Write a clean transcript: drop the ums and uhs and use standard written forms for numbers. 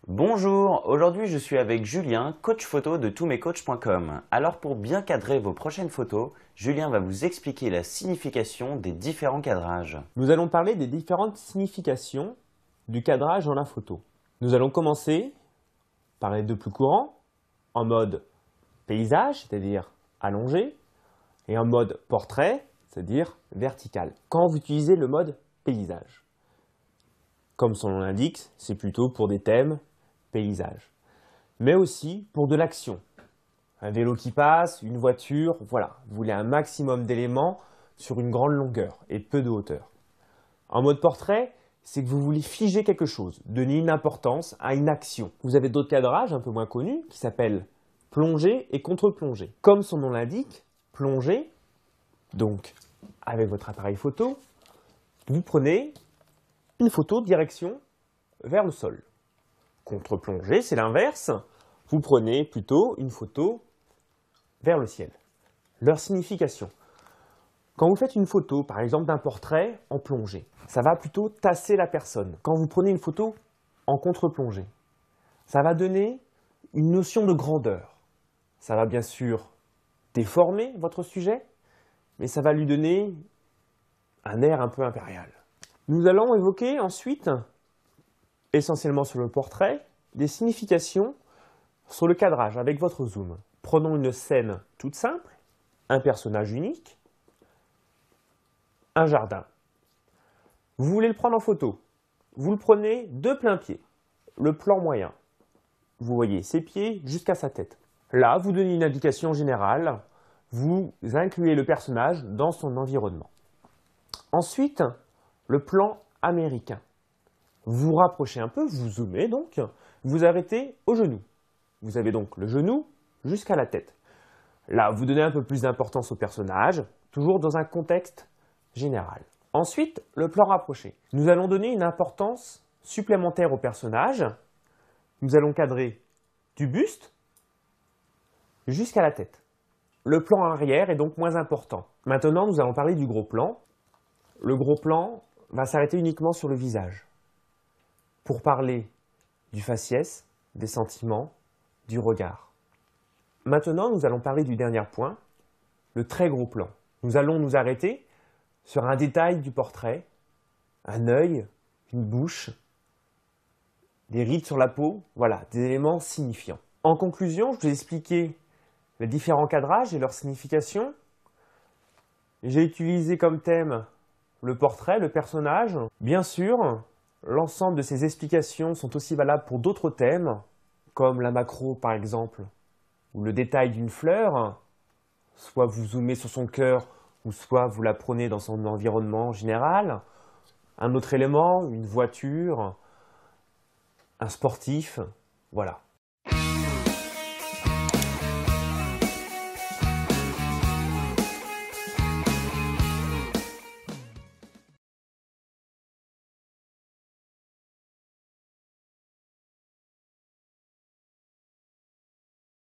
Bonjour, aujourd'hui je suis avec Julien, coach photo de toutmescoachs.com. Alors pour bien cadrer vos prochaines photos, Julien va vous expliquer la signification des différents cadrages. Nous allons parler des différentes significations du cadrage dans la photo. Nous allons commencer par les deux plus courants, en mode paysage, c'est-à-dire allongé, et en mode portrait, c'est-à-dire vertical. Quand vous utilisez le mode paysage, comme son nom l'indique, c'est plutôt pour des thèmes paysage, mais aussi pour de l'action. Un vélo qui passe, une voiture, voilà, vous voulez un maximum d'éléments sur une grande longueur et peu de hauteur. En mode portrait, c'est que vous voulez figer quelque chose, donner une importance à une action. Vous avez d'autres cadrages un peu moins connus qui s'appellent plongée et contre-plongée. Comme son nom l'indique, plongée, donc avec votre appareil photo, vous prenez une photo direction vers le sol. Contre-plongée, c'est l'inverse, vous prenez plutôt une photo vers le ciel. Leur signification. Quand vous faites une photo, par exemple d'un portrait en plongée, ça va plutôt tasser la personne. Quand vous prenez une photo en contre-plongée, ça va donner une notion de grandeur. Ça va bien sûr déformer votre sujet, mais ça va lui donner un air un peu impérial. Nous allons évoquer ensuite, essentiellement sur le portrait, des significations sur le cadrage avec votre zoom. Prenons une scène toute simple, un personnage unique, un jardin. Vous voulez le prendre en photo. Vous le prenez de plein pied, le plan moyen. Vous voyez ses pieds jusqu'à sa tête. Là, vous donnez une indication générale. Vous incluez le personnage dans son environnement. Ensuite, le plan américain. Vous vous rapprochez un peu, vous zoomez donc, vous arrêtez au genou. Vous avez donc le genou jusqu'à la tête. Là, vous donnez un peu plus d'importance au personnage, toujours dans un contexte général. Ensuite, le plan rapproché. Nous allons donner une importance supplémentaire au personnage. Nous allons cadrer du buste jusqu'à la tête. Le plan arrière est donc moins important. Maintenant, nous allons parler du gros plan. Le gros plan va s'arrêter uniquement sur le visage pour parler du faciès, des sentiments, du regard. Maintenant, nous allons parler du dernier point, le très gros plan. Nous allons nous arrêter sur un détail du portrait, un œil, une bouche, des rides sur la peau, voilà, des éléments signifiants. En conclusion, je vous ai expliqué les différents cadrages et leurs significations. J'ai utilisé comme thème le portrait, le personnage. Bien sûr, l'ensemble de ces explications sont aussi valables pour d'autres thèmes, comme la macro par exemple, ou le détail d'une fleur. Soit vous zoomez sur son cœur, ou soit vous la prenez dans son environnement général. Un autre élément, une voiture, un sportif, voilà.